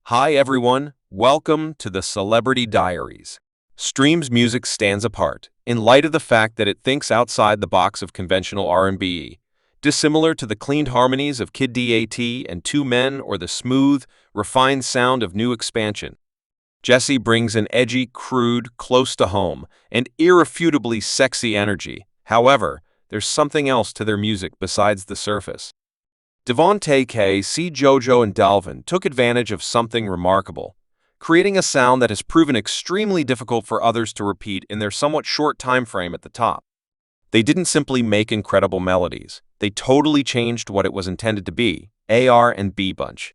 Hi everyone, welcome to the Celebrity Diaries. Stream's music stands apart, in light of the fact that it thinks outside the box of conventional R&B. Dissimilar to the cleaned harmonies of Kid Dat and Two Men or the smooth, refined sound of New Expansion. Jesse brings an edgy, crude, close to home, and irrefutably sexy energy. However, there's something else to their music besides the surface. Devontae K, C. JoJo, and Dalvin took advantage of something remarkable, creating a sound that has proven extremely difficult for others to repeat in their somewhat short time frame at the top. They didn't simply make incredible melodies, they totally changed what it was intended to be, R&B bunch.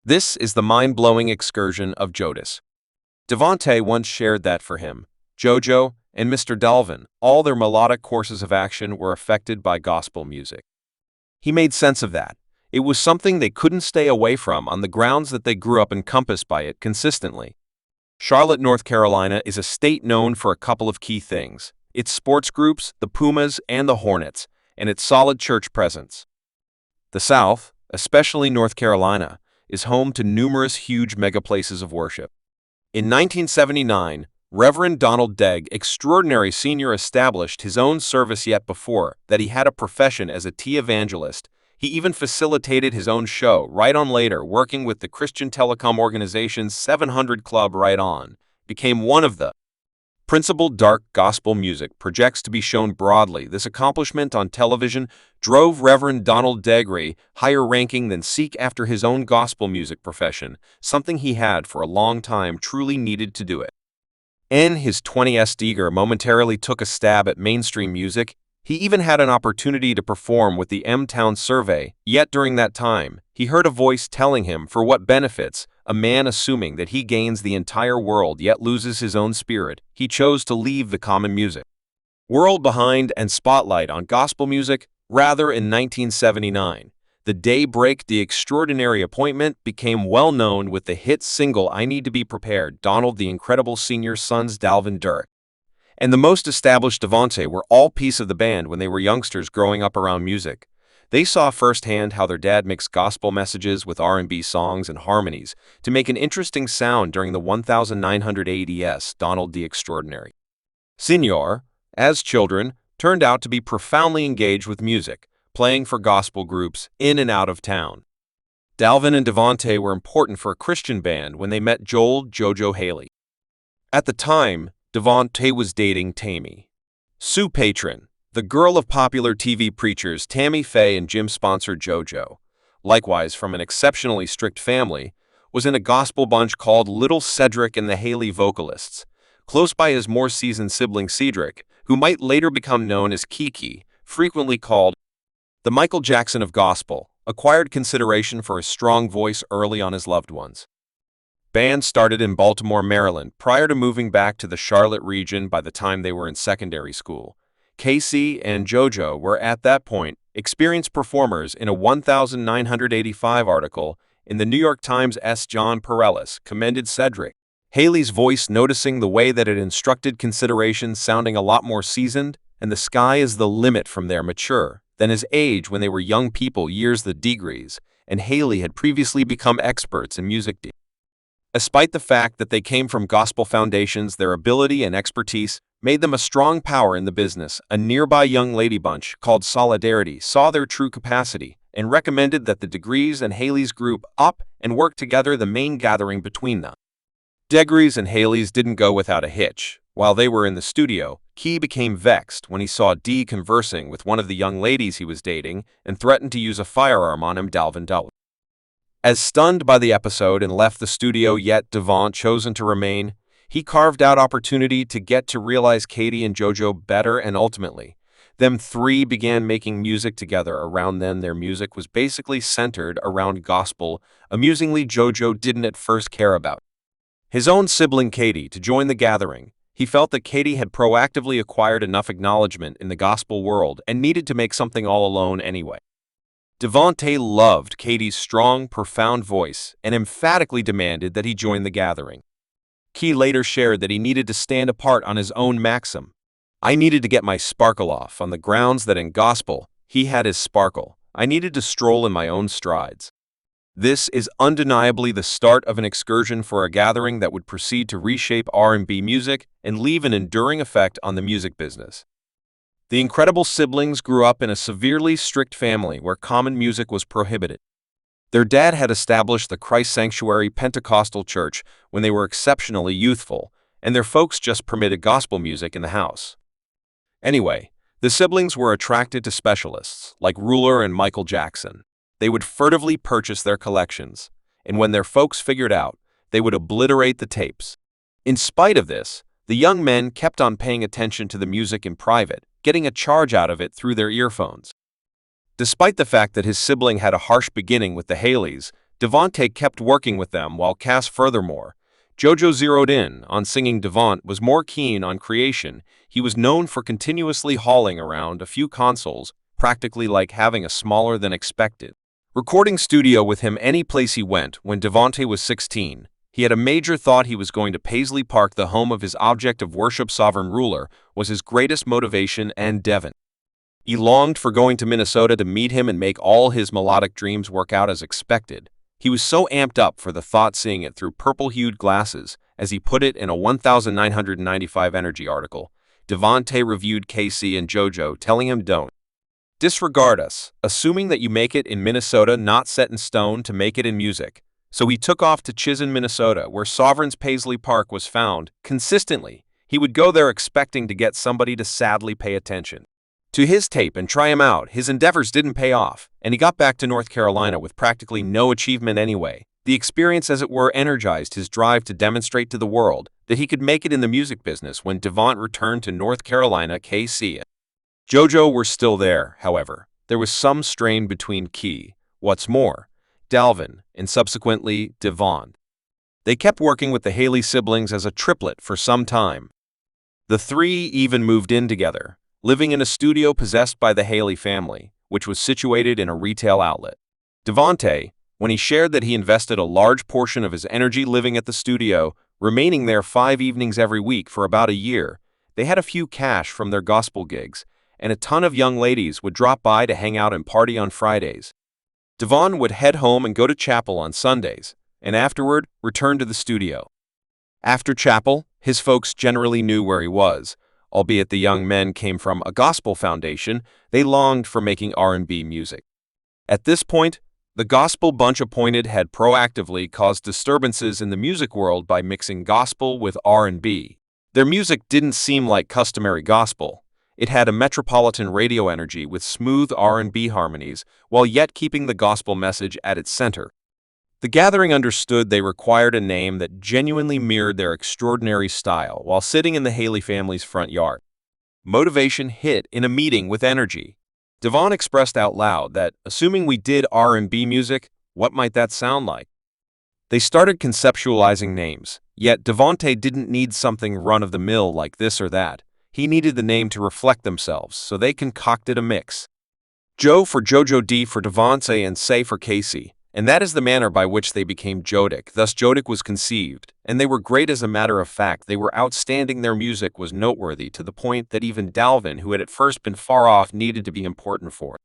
This is the mind-blowing excursion of Jodeci. Devontae once shared that for him, JoJo, and Mr. Dalvin, all their melodic courses of action were affected by gospel music. He made sense of that. It was something they couldn't stay away from on the grounds that they grew up encompassed by it consistently. Charlotte, North Carolina is a state known for a couple of key things: its sports groups, the Pumas and the Hornets, and its solid church presence. The South, especially North Carolina, is home to numerous huge megaplaces of worship. In 1979, Reverend Donald Degg, extraordinary senior, established his own service. Yet before that he had a profession as a tea evangelist. He even facilitated his own show, Right On Later, working with the Christian telecom organization's 700 Club. Right On became one of the principal dark gospel music projects to be shown broadly. This accomplishment on television drove Reverend Donald Degg higher ranking than seek after his own gospel music profession, something he had for a long time truly needed to do it. In his 20s, Degg momentarily took a stab at mainstream music. He even had an opportunity to perform with the M-Town Survey, yet during that time, he heard a voice telling him, for what benefits, a man assuming that he gains the entire world yet loses his own spirit. He chose to leave the common music world behind and spotlight on gospel music. Rather, in 1979, the daybreak, the extraordinary appointment became well known with the hit single I Need to Be Prepared. Donald the Incredible Sr.'s sons Dalvin, Derek, and the most established Devontae were all piece of the band when they were youngsters growing up around music. They saw firsthand how their dad mixed gospel messages with R&B songs and harmonies to make an interesting sound during the 1980s. Donald the Extraordinary Sr., as children, turned out to be profoundly engaged with music, playing for gospel groups in and out of town. Dalvin and Devontae were important for a Christian band when they met JoJo Haley. At the time, Devontae was dating Tammy Sue Patron, the girl of popular TV preachers Tammy Faye and Jim-sponsored JoJo, likewise from an exceptionally strict family, was in a gospel bunch called Little Cedric and the Haley Vocalists, close by his more seasoned sibling Cedric, who might later become known as Kiki, frequently called the Michael Jackson of gospel, acquired consideration for his strong voice early on his loved ones. Band started in Baltimore, Maryland, prior to moving back to the Charlotte region by the time they were in secondary school. Casey and JoJo were at that point experienced performers. In a 1985 article in the New York Times, John Perellis commended Cedric Haley's voice, noticing the way that it instructed consideration, sounding a lot more seasoned, and the sky is the limit from there, mature than his age when they were young people. Years the degrees, and Haley had previously become experts in music. Despite the fact that they came from gospel foundations, their ability and expertise made them a strong power in the business. A nearby young lady bunch called Solidarity saw their true capacity and recommended that the Degrees and Haley's group up and work together, the main gathering between them. Degrees and Haley's didn't go without a hitch. While they were in the studio, Key became vexed when he saw Dee conversing with one of the young ladies he was dating and threatened to use a firearm on him. Dalvin as stunned by the episode and left the studio, yet Devon chosen to remain. He carved out opportunity to get to realize Katie and JoJo better, and ultimately, them three began making music together. Around then, their music was basically centered around gospel. Amusingly, JoJo didn't at first care about his own sibling Katie to join the gathering. He felt that Katie had proactively acquired enough acknowledgement in the gospel world and needed to make something all alone anyway. Devontae loved Katie's strong, profound voice and emphatically demanded that he join the gathering. Key later shared that he needed to stand apart on his own maxim. I needed to get my sparkle off on the grounds that in gospel, he had his sparkle. I needed to stroll in my own strides. This is undeniably the start of an excursion for a gathering that would proceed to reshape R&B music and leave an enduring effect on the music business. The incredible siblings grew up in a severely strict family where common music was prohibited. Their dad had established the Christ Sanctuary Pentecostal Church when they were exceptionally youthful, and their folks just permitted gospel music in the house. Anyway, the siblings were attracted to specialists like Ruler and Michael Jackson. They would furtively purchase their collections, and when their folks figured out, they would obliterate the tapes. In spite of this, the young men kept on paying attention to the music in private, getting a charge out of it through their earphones. Despite the fact that his sibling had a harsh beginning with the Haleys, Devontae kept working with them while Cass furthermore. JoJo zeroed in on singing. Devont was more keen on creation. He was known for continuously hauling around a few consoles, practically like having a smaller than expected recording studio with him any place he went. When Devontae was 16, he had a major thought. He was going to Paisley Park, the home of his object of worship. Sovereign Ruler was his greatest motivation, and Devon. He longed for going to Minnesota to meet him and make all his melodic dreams work out as expected. He was so amped up for the thought, seeing it through purple-hued glasses, as he put it in a 1995 Energy article. Devontae reviewed Casey and JoJo, telling him, "Don't disregard us, assuming that you make it in Minnesota, not set in stone to make it in music." So he took off to Chisholm, Minnesota, where Sovereign's Paisley Park was found. Consistently, he would go there expecting to get somebody to sadly pay attention to his tape and try him out. His endeavors didn't pay off, and he got back to North Carolina with practically no achievement anyway. The experience, as it were, energized his drive to demonstrate to the world that he could make it in the music business. When Devont returned to North Carolina, Casey and JoJo were still there. However, there was some strain between what's more, Dalvin, and subsequently Devont. They kept working with the Haley siblings as a triplet for some time. The three even moved in together, living in a studio possessed by the Haley family, which was situated in a retail outlet. Devontae, when he shared that he invested a large portion of his energy living at the studio, remaining there 5 evenings every week for about a year, they had a few cash from their gospel gigs, and a ton of young ladies would drop by to hang out and party on Fridays. Devon would head home and go to chapel on Sundays, and afterward return to the studio. After chapel, his folks generally knew where he was. Albeit the young men came from a gospel foundation, they longed for making R&B music. At this point, the gospel bunch appointed had proactively caused disturbances in the music world by mixing gospel with R&B. Their music didn't seem like customary gospel. It had a metropolitan radio energy with smooth R&B harmonies, while yet keeping the gospel message at its center. The gathering understood they required a name that genuinely mirrored their extraordinary style while sitting in the Haley family's front yard. Motivation hit in a meeting with energy. Devon expressed out loud that, assuming we did R&B music, what might that sound like? They started conceptualizing names, yet Devontae didn't need something run-of-the-mill like this or that. He needed the name to reflect themselves, so they concocted a mix. Joe for JoJo, D for Devontae, and Say for Casey. And that is the manner by which they became Jodeci. Thus Jodeci was conceived, and they were great. As a matter of fact, they were outstanding. Their music was noteworthy to the point that even Dalvin, who had at first been far off, needed to be important for it.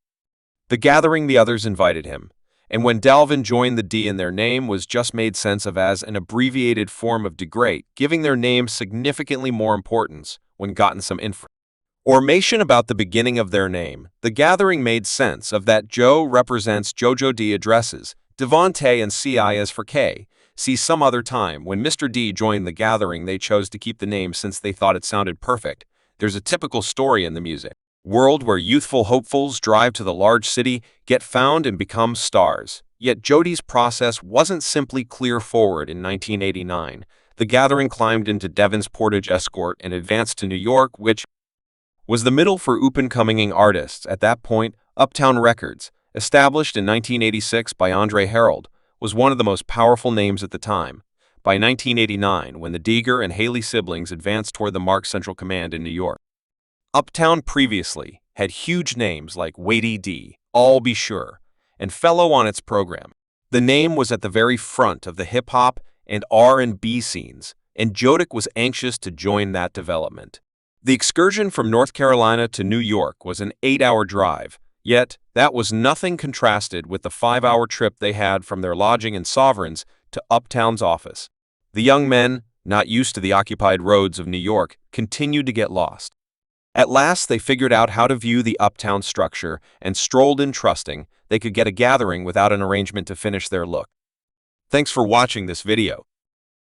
The gathering, the others invited him, and when Dalvin joined, the D in their name was just made sense of as an abbreviated form of DeGreat, giving their name significantly more importance when gotten some information about the beginning of their name. The gathering made sense of that. Joe represents JoJo, D addresses Devontae, and CI as for K. See some other time. When Mr. D joined the gathering, they chose to keep the name since they thought it sounded perfect. There's a typical story in the music world where youthful hopefuls drive to the large city, get found, and become stars. Yet Jodeci's process wasn't simply clear forward. In 1989, the gathering climbed into Devon's Portage Escort and advanced to New York, which was the middle for up-and-coming artists. At that point, Uptown Records, established in 1986 by Andre Harold, was one of the most powerful names at the time. By 1989, when the Deeger and Haley siblings advanced toward the Mark Central Command in New York, Uptown previously had huge names like Wadey D, I'll Be Sure, and Fellow on its program. The name was at the very front of the hip-hop and R&B scenes, and Jodeci was anxious to join that development. The excursion from North Carolina to New York was an 8-hour drive, Yet, that was nothing contrasted with the 5-hour trip they had from their lodging in Sovereigns to Uptown's office. The young men, not used to the occupied roads of New York, continued to get lost. At last, they figured out how to view the Uptown structure and strolled in trusting they could get a gathering without an arrangement to finish their look. Thanks for watching this video.